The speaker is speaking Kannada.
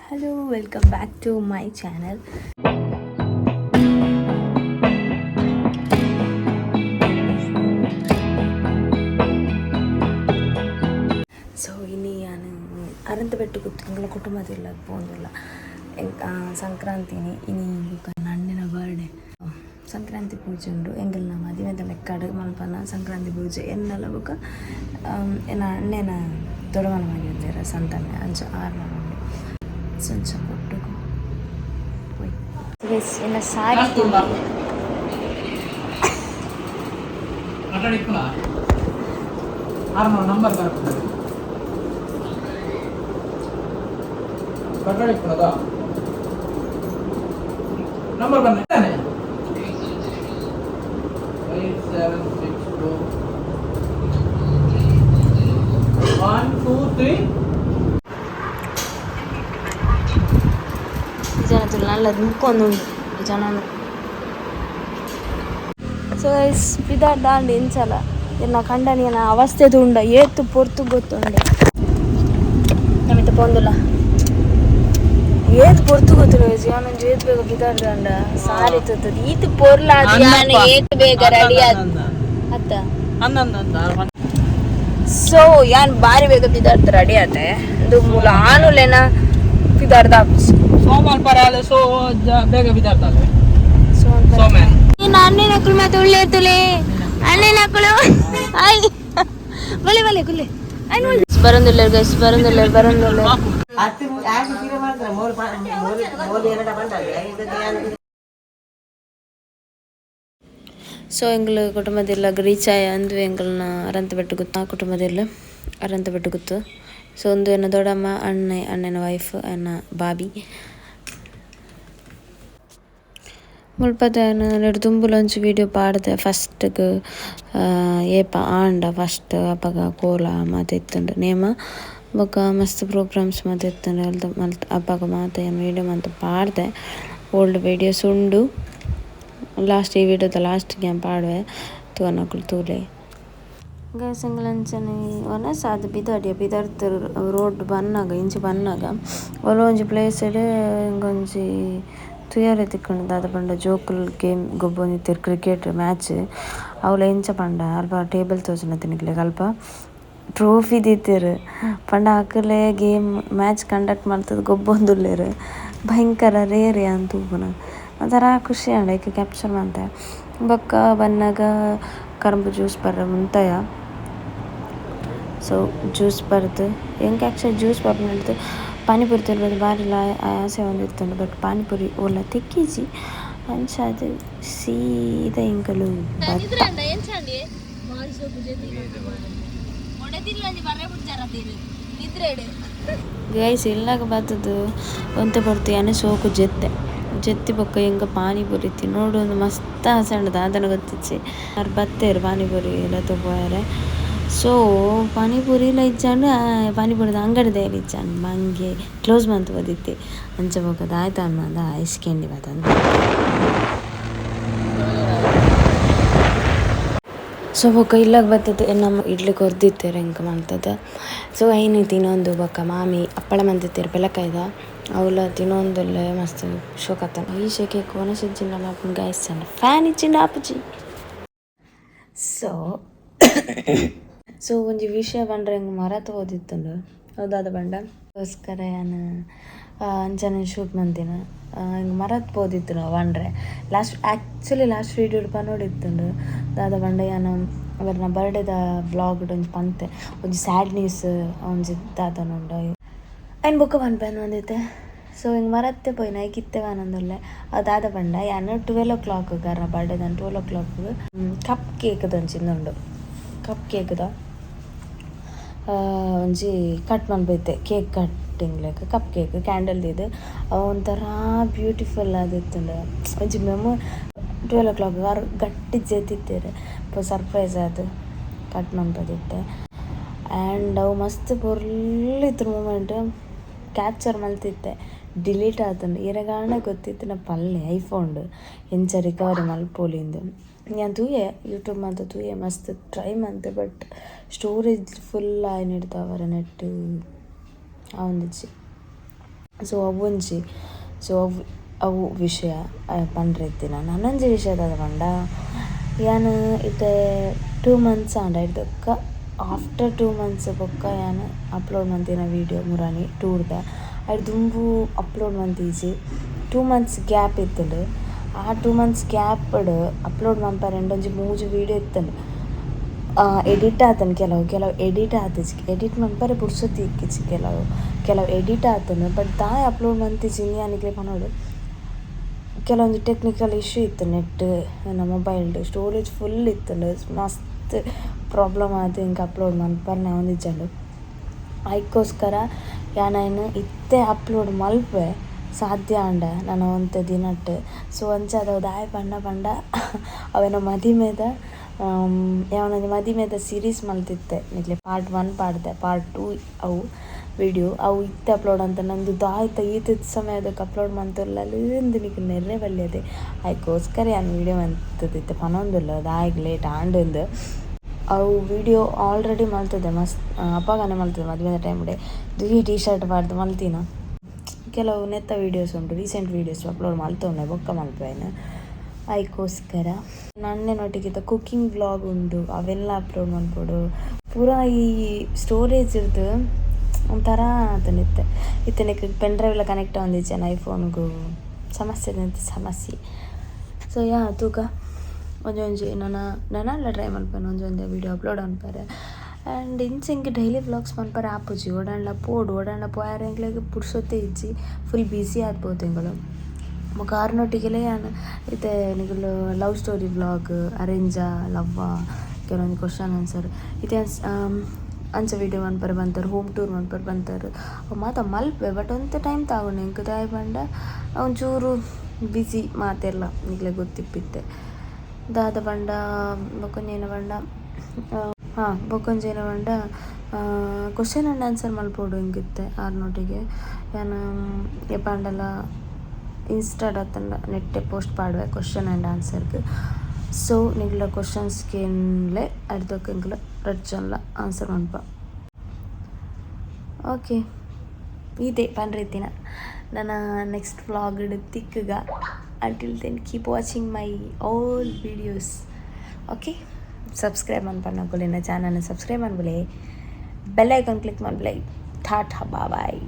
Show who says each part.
Speaker 1: Hello, welcome back to my channel. So ini ನಾನು ಅರಂತಪೆಟ್ಟು ತಿಂಗಳ ಕುಟುಂಬದಿಲ್ಲ ಪೋಂದಿಲ್ಲ ಸಂಕ್ರಾಂತಿನಿ ಇನಿ ನನ್ನ ಅಣ್ಣನ ಬರ್ಡೇ ಸಂಕ್ರಾಂತಿ ಪೂಜೆ ಉಂಡು ಎಂಗೆಲ್ಲ ಮದುವೆದ ಲೆಕ್ಕಡು ಮಲ್ಪನ ಸಂಕ್ರಾಂತಿ ಪೂಜೆ ಎನ್ನೆಲ್ಲ ಬುಕ್ಕ ಎನ್ನ ಅಣ್ಣನ ದೊಡ್ಡಮನ ಮನೆ ಅಂದೇರ ಸಂತಾನೆ ಅಂಚ ಆರ್ನ ಮಂಡಿ ಸಂಚ ಕೊಟ್ಟು ಎನ್ನ ಸಾರಿ
Speaker 2: ನಂಬರ್ ಕಟ್ಟಡ ನಂಬರ್ ಬಂದಿದ್ದಾನೆ 5762 1 2 3
Speaker 1: ಜನത്തിൽ നല്ലത് മുക്കൊന്നുണ്ട് ജനം ಸೊ ಗೈಸ್ ಬಿದಾರ್ದಾಂಡ್ ಎಂಚಲ ಎನ್ನ ಕಂಡನಿಯನ ಅವಸ್ಥೆದು ಉಂಡ ಏತು ಪೊರ್ತು ಗೊತ್ತುಂಡೆ ನಮಿತ ಪೊಂದುಲ ಏತ್ ಪೊರ್ತು ಗೊತ್ತಿಲ್ಲ ಯಾನೊಂದು ಏತ್ ಬೇಗ ಬಿದಾರ್ದಾಂಡ ಸಾರಿ ತತ್ತದ ಈತ್ ಪೊರ್ಲಾದ ಯಾನ ಏತ್ ಬೇಗ ರೆಡಿ ಅತ್ತ ಸೊ ಯಾನ್ ಬಾರಿ ಬೇಗ ಬಿದಾರ್ದ ರೆಡಿ ಆತೆ ಅದು ಮೂಲ ಆನುಲೆನ ಬಿದಾರ್ದ
Speaker 2: ಸೋಮವಾರ ಪರಾಲೆ ಸೋ ಬೇಗ ಬಿದಾರ್ದಾಲೆ
Speaker 1: ಅಣ್ಣನ ಮಕ್ಕಳು ಮತ್ತೆ ಒಳ್ಳೆ ಇರ್ತಲೆ ಅಣ್ಣನ ಮಕ್ಕಳು ಆಯ್ ಬಲೆ ಬಲೆ ಕುಲ್ಲೆ ಬರಂದಿಲ್ಲ ಗೈಸ್ ಬರಂದಿಲ್ಲ ಸೊ ಎಂಗ್ಲ ಕುಟುಂಬದೆಲ್ಲ ರೀಚ್ ಆಯ ಅಂದು ಎಂಗಳನ್ನ ಅರಂತಪೆಟ್ಟು ಗೊತ್ತು ಆ ಕುಟುಂಬದೆಲ್ಲ ಅರಂತಪೆಟ್ಟು ಗೊತ್ತು ಸೊ ಒಂದು ಎನ್ನ ದೊಡ್ಡಮ್ಮ ಅಣ್ಣನ ವೈಫ್ ಎನ್ನ ಬಾಬಿ ಮುಲ್ಪದ ನೆಡು ತುಂಬುಲೊಂಚು ವೀಡಿಯೋ ಪಾಡ್ದೆ ಫಸ್ಟ್ಗೆ ಏಪ ಆಂಡ ಫಸ್ಟ್ ಅಪ್ಪಗ ಕೋಲ ಮಾತ ಇತ್ತುಂಡು ನೇಮ ಬೊಕ್ಕ ಮಸ್ತ್ ಪ್ರೋಗ್ರಾಮ್ಸ್ ಮಾತ ಇತ್ತುಂಡು ಅಪ್ಪಗ ಮಾತ ಏನು ವೀಡಿಯೋ ಮಾತ ಪಾಡ್ದೆ ಓಲ್ಡ್ ವೀಡಿಯೋಸ್ ಉಂಡು ಲಾಸ್ಟ್ ಈ ವಿಡಿಯೋದ ಲಾಸ್ಟ್ಗೆ ಪಾಡುವೆ ತೂನಕುಲು ತೂಲೆ ಗಸಂಗ್ಲಂಚನೆ ಒನಸ ಅದು ಬಿದಾರ್ದ ರೋಡ್ ಬನ್ನಾಗ ಇಂಚಿ ಬನ್ನಾಗ ಒಂಜಿ ಪ್ಲೇಸಡ್ ಇಂಗೊಂಜಿ ತುಯಾರೆ ತಿಕ್ಕೊಂಡು ದಾದ ಪಂಡ ಜೋಕುಲ್ ಗೇಮ್ ಗೊಬ್ಬೊಂದಿತ್ತೀರು ಕ್ರಿಕೆಟ್ ಮ್ಯಾಚ್ ಅವಳ ಎಂಚ ಪಂಡ ಅಲ್ಪ ಟೇಬಲ್ ತೋಚನ ತಿನ್ನಿಕ್ಲೆಗ್ ಅಲ್ಪ ಟ್ರೋಫಿ ದಿತ್ತೀರು ಪಂಡ ಹಾಕಲೆ ಗೇಮ್ ಮ್ಯಾಚ್ ಕಂಡಕ್ಟ್ ಮಾಡ್ತದ ಗೊಬ್ಬೊಂದುಲ್ಲೇರು ಭಯಂಕರ ರೇರೆ ಅಂತ ಉಪ್ಪುನ ಒಂಥರ ಖುಷಿ ಅಂಡ ಈಗ ಕ್ಯಾಪ್ಚರ್ ಮಾಡ್ತೆ ಬೊಕ್ಕ ಬನ್ನಾಗ ಕರಂಬು ಜ್ಯೂಸ್ ಬರ್ರ ಮುಂತಾಯ ಸೊ ಜ್ಯೂಸ್ ಬರ್ದು ಹೆಂಗೆ ಆ್ಯಕ್ಚುಲಿ ಜ್ಯೂಸ್ ಬರ್ದು ಪಾನಿಪುರಿ ತಿನ್ಬೋದು ಭಾರಿ ಆಸೆ ಒಂದಿರ್ತಂಡು ಬಟ್ ಪಾನಿಪುರಿ ಓಲ ತೆಕ್ಕಿಜಿ ಅಂಚಾದ ಸೀದಾ ಇಂಕಲು ಗೈಸ್ ಇಲ್ಲಾಗ ಬರ್ತದು ಒಂತೆ ಬರ್ತು ಯಾನೆ ಸೋಕು ಜೆತ್ತಿ ಬೊಕ್ಕ ಹಿಂಗೆ ಪಾನಿಪುರಿ ನೋಡು ಒಂದು ಮಸ್ತ್ ಆಸೆ ಉಂಟು ಅದನ್ನು ಗೊತ್ತಿಚ್ಚಿ ಅವ್ರು ಬತ್ತೇರು ಪಾನಿಪುರಿ ಎಲ್ಲ ತಗೋಯಾರೆ ಸೊ ಪಾನಿಪುರಿಲ ಇಜ್ಜಾಂಡು ಪಾನಿಪುರಿದ ಅಂಗಡಿದ ಇಜ್ಜಾಂಡು ಮಂಗೆ ಕ್ಲೋಸ್ ಮಂತ್ ಬದಿತ್ತೆ ಅಂಚ ಬೊಕ್ಕದ ಆಯ್ತು ಅನ್ನೋದ ಐಸ್ಕೆಂಡಿ ಬದಂದು ಸೊ ಬೊಕ್ಕ ಇಲ್ಲಾಗ ಬರ್ತದೆ ನಮ್ಮ ಇಡ್ಲಿ ಕೊರ್ದಿತ್ತೇರು ಹೆಂಗೆ ಮಾಡ್ತದೆ ಸೊ ಐನು ತಿನ್ನೊಂದು ಬೊಕ್ಕ ಮಾಮಿ ಅಪ್ಪಳ ಮಂತಿತ್ತೇರು ಬೆಲಕಾಯ್ದ ಅವಳ ತಿನ್ನೊಂದಲ್ಲೇ ಮಸ್ತ್ ಶೋಕತ್ತ ಈ ಶೇಕೆ ಕೋನ ಸಿಜ್ಜಿನ ಮಾಪನ ಗಾಯಿಸ್ತಾಂಡ ಫ್ಯಾನ್ ಇಚ್ಚಿಂಡ ಆಪುಜಿ ಸೊ ಒಂಜಿ ವಿಷಯ ಬಂದ್ರೆ ಹೆಂಗೆ ಮರತ ಓದಿತ್ತಂಡು ಹೌದಾದ ಬಂಡಗೋಸ್ಕರ ನಾನು ಅಂಚನೆ ಶೂಟ್ ಮಂತಿನ ಹಿಂಗೆ ಮರತ್ ಪೋದಿತ್ತು ನಾವು ಬಂಡ್ರೆ ಲಾಸ್ಟ್ ವೀಡಿಯೋ ನೋಡಿತ್ತಂಡು ದಾದ ಬಂಡ ನಾನು ಅವರ ಬರ್ಡೇದ ವ್ಲಾಗ್ ಒಂಜಿ ಪಂತೆ ಒಂಜಿ ಸ್ಯಾಡ್ ನ್ಯೂಸ್ ಒಂಜಿ ದಾದನುಂಡು ಐನ್ ಬುಕ್ಕ ಬಂದೈತೆ ಸೊ ಹಿಂಗೆ ಮರತ್ತೆ ಪೋಯ್ನ ಕಿತ್ತೆವ ಅನ್ನೊಂದುಲ್ಲೆ ಅದಾದ ಬಂಡ ಯಾನು 12 o'clock ಬರ್ಡೇದ 12 o'clock ಕಪ್ ಕೇಕ್ದ ಒಂಚಿಂದುಂಡು ಕಪ್ ಕೇಕ್ದ ಒಂಜಿ ಕಟ್ ಮಲ್ಪೈತೆ ಕೇಕ್ ಕಟ್ಟಿಂಗ್ ಲೆಕ್ಕ ಕಪ್ ಕೇಕ್ ಕ್ಯಾಂಡಲ್ದಿದ್ದು ಒಂಥರ ಬ್ಯೂಟಿಫುಲ್ ಆದಿತ್ತುಂಡು ಒಂಜಿ 12 o'clock ಅವ್ರು ಗಟ್ಟಿ ಜೆತಿತ್ತೇರು ಸರ್ಪ್ರೈಸ್ ಅದು ಕಟ್ ಮಲ್ಪದಿತ್ತೆ ಆ್ಯಂಡ್ ಅವು ಮಸ್ತ್ ಪೊರ್ಲಿತ್ತು ಮೂಮೆಂಟ್ ಕ್ಯಾಪ್ಚರ್ ಮಲ್ತಿತ್ತೆ ಡಿಲೀಟ್ ಆತಂಡು ಇರಗಾಣ ಗೊತ್ತಿತ್ತು ನಾ ಪಲ್ಲೆ ಐಫೋನ್ಡು ಎಂಚ ರಿಕವರಿ ಮಲ್ಪೋಲಿಂದು ഞാൻ തൂയെ യൂട്യൂബ് മാത്രം തൂയെ മസ്ത് ട്രൈ ಮಂತೆ ಬಟ್ ಸ್ಟೋರೇಜ್ ಫುಲ್ ಆಯ್ನಿಡ್ತಾವರ ನೆಟ್ ಆ ಒಂದಿಚ್ಚಿ ಸೊ ಅವೊಂಜಿ ಸೊ ಅವು ವಿಷಯ ಪಂಡ್ರೆತ್ತಿನ ನನಂಜಿ ವಿಷಯದ ಪಂಡ ಯಾನು ಇತ್ತೆ 2 months ಆಂಡ ಇಡ್ದಕ್ಕ ಆಫ್ಟರ್ 2 months ಬೊಕ್ಕ ಯಾನು ಅಪ್ಲೋಡ್ ಮಂತಿನ ವೀಡಿಯೋ ಮುರಾನಿ ಟೂರ್ದ ಅದು ದುಂಬು ಅಪ್ಲೋಡ್ ಮಂತೀಜಿ 2 months ಗ್ಯಾಪ್ ಇತ್ತಂಡು ಆ 2 months ಗ್ಯಾಪ್ಡ್ ಅಪ್ಲೋಡ್ ಮನ್ಪರೆ ಒಂಜಿ 3 ವೀಡಿಯೋ ಇತ್ತಂಡು ಎಡಿಟ್ ಆತನು ಕೆಲವು ಎಡಿಟ್ ಆತಿಜಿ ಎಡಿಟ್ ಮನ್ಪರೆ ಪುರ್ಸೊತ್ತಿ ಇಕ್ಕಿಜಿ ಕೆಲವು ಎಡಿಟ್ ಆತನು ಬಟ್ ದಾಯ್ ಅಪ್ಲೋಡ್ ಮಂತಿಜಿನಿ ಅನಿಕ್ಲೆ ಪನೋಡು ಕೆಲವೊಂದು ಟೆಕ್ನಿಕಲ್ ಇಶ್ಯೂ ಇತ್ತು ನೆಟ್ ನನ್ನ ಮೊಬೈಲ್ಡು ಸ್ಟೋರೇಜ್ ಫುಲ್ ಇತ್ತಂಡು ಮಸ್ತ್ ಪ್ರಾಬ್ಲಮ್ ಆಯ್ತು ಹಿಂಗೆ ಅಪ್ಲೋಡ್ ಮನ್ಪರ್ನೆ ಒಂದಿಜ್ಜಂಡು ಅದಕ್ಕೋಸ್ಕರ ಯಾನು ಇತ್ತೆ ಅಪ್ಲೋಡ್ ಮಲ್ಪೆ ಸಾಧ್ಯ ಅಂಡ ನಾನು ಒಂತೆ ದಿನಟ್ಟು ಸೊ ಅಂಚ ದಾಯ್ ಪಂಡ ಅವೇನೋ ಮದಿಮೆದ ಯಾವನೊಂದು ಮದಿಮೆದ ಸೀರೀಸ್ ಮಲ್ತಿತ್ತೆ ನಿಕ್ಲೆ ಪಾರ್ಟ್ 1 ಪಾಡ್ದೆ ಪಾರ್ಟ್ 2 ಅವು ವಿಡಿಯೋ ಅವು ಇತ್ತೆ ಅಪ್ಲೋಡ್ ಅಂತ ನಂದು ದಾಯ್ತ ಈತಿದ್ದ ಸಮಯದಕ್ಕೆ ಅಪ್ಲೋಡ್ ಮಂತುಲ್ಲಂದು ನಿಕ್ಕೆ ನೆರ್ರೆ ಬಲ್ಯದೆ ಅದಕ್ಕೋಸ್ಕರ ಯಾನು ವೀಡಿಯೋ ಮಂತದಿತ್ತೆ ಪನೊಂದುಲ್ಲ ದಾಯಿಗೆ ಲೇಟ್ ಆಂಡಂದು ಅವು ವಿಡಿಯೋ ಆಲ್ರೆಡಿ ಮಲ್ತದೆ ಮಸ್ತ್ ಅಪ್ಪಗಾನೆ ಮಲ್ತದೆ ಮದುವೆ ಟೈಮ್ಡೆ ದುಗಿ ಟೀ ಶರ್ಟ್ ಪಾಡ್ದು ಮಲ್ತಿನ ಕೆಲವು ನೆತ್ತ ವೀಡಿಯೋಸ್ ಉಂಟು ರೀಸೆಂಟ್ ವೀಡಿಯೋಸ್ ಅಪ್ಲೋಡ್ ಮಲ್ತವನೆ ಬೊಕ್ಕ ಮಲ್ಪೇನೆ ಅದಕ್ಕೋಸ್ಕರ ನನ್ನೇನೊಟ್ಟಿಗೆ ಕುಕ್ಕಿಂಗ್ ವ್ಲಾಗ್ ಉಂಡು ಅವೆಲ್ಲ ಅಪ್ಲೋಡ್ ಮಾಡ್ಬೋದು ಪೂರಾ ಈ ಸ್ಟೋರೇಜ್ ಇರ್ದು ಒಂಥರ ಅದನ್ನಿತ್ತೆ ಇತ್ತನಕ್ಕೆ ಪೆನ್ ಡ್ರೈವ್ ಎಲ್ಲ ಕನೆಕ್ಟ್ ಆಂದಿಚ್ಚೆ ಐಫೋನ್ಗೂ ಸಮಸ್ಯೆ ಸೊ ತೂಕ ಒಂಜೊಂಜಿ ನನ್ನಲ್ಲ ಟ್ರೈ ಮಲ್ಪೇನೆ ಒಂದೊಂದೇ ವೀಡಿಯೋ ಅಪ್ಲೋಡ್ ಅನ್ಪಾರೆ ಆ್ಯಂಡ್ ಇಂಚೆಂಗೆ ಡೈಲಿ ವ್ಲಾಗ್ಸ್ ಮನ್ಪರೆ ಆಪುಜಿ ಓಡಾಂಡ್ಲ ಪೋಯರೆ ಎಂಗ್ಲೆಗ್ ಪುರ್ಸೊತ್ತೆ ಇಜ್ಜಿ ಫುಲ್ ಬ್ಯುಸಿ ಆದ್ಬೋದು ಎಂಗಳು ಕಾರಣೊಟ್ಟಿಗೆಲೇ ನಾನು ಇತ್ತೆ ನಿಗಲು ಲವ್ ಸ್ಟೋರಿ ವ್ಲಾಗ್ ಅರೇಂಜಾ ಲವ್ವ ಕೆಲವೊಂದು ಕ್ವಶನ್ ಆನ್ಸರ್ ಇತ್ತೆ ಅಂಚ ವೀಡಿಯೋ ಮನ್ಪರೆ ಬಂತಾರೆ ಹೋಮ್ ಟೂರ್ ಮನ್ಪರೆ ಬಂತಾರೆ ಮಾತ ಮಲ್ಪೆ ಬಟ್ ಒಂತೆ ಟೈಮ್ ತಗೊಂಡು ಎಂಕ್ ದಾಯ್ ಪಂಡ ಒಂಚೂರು ಬ್ಯುಸಿ ಮಾತೆಲ್ಲ ಈಗಲೇ ಗೊತ್ತಿಪ್ಪಿತ್ತೆ ದಾದ ಪಂಡ ಬೊಕೊಂಜೇನ ಪಂಡ ಬೊಕೊಂಜೇನ ಪಂಡ ಕ್ವಶನ್ ಆ್ಯಂಡ್ ಆನ್ಸರ್ ಮಲ್ಪೋಡು ಹಿಂಗಿತ್ತೆ ಆರ್ನೊಟ್ಟಿಗೆ ನಾನು ಪಂಡಲ ಇನ್ಸ್ಟಾಡ್ ಅತ್ತಂಡ ನೆಟ್ಟೆ ಪೋಸ್ಟ್ ಪಾಡುವೆ ಕ್ವಶನ್ ಆ್ಯಂಡ್ ಆನ್ಸರ್ಗೆ ಸೊ ನಿಗ್ಲ ಕ್ವಶನ್ಸ್ಗೆನ್ಲೆ ಅರ್ಧಕ್ಕೆಂಗ್ಲ ರಡ್ಜನ್ಲ ಆನ್ಸರ್ ಮನ್ಪ ಓಕೆ ಇದೇ ಪನ್ರೆತ್ತಿನ ನನ್ನ ನೆಕ್ಸ್ಟ್ ವ್ಲಾಗ್ ತಿಕ್ಕಗ until then keep watching my all videos okay subscribe ಮನ್ಪನ್ನಕೊಲೆ ನನ್ನ ಚಾನಲ್ನ ಸಬ್ಸ್ಕ್ರೈಬ್ ಮನ್ಬಲೆ ಬೆಲ್ ಐಕಾನ್ ಕ್ಲಿಕ್ ಮನ್ಬಲೆ ಟಾಟಾ ಬಾಯ್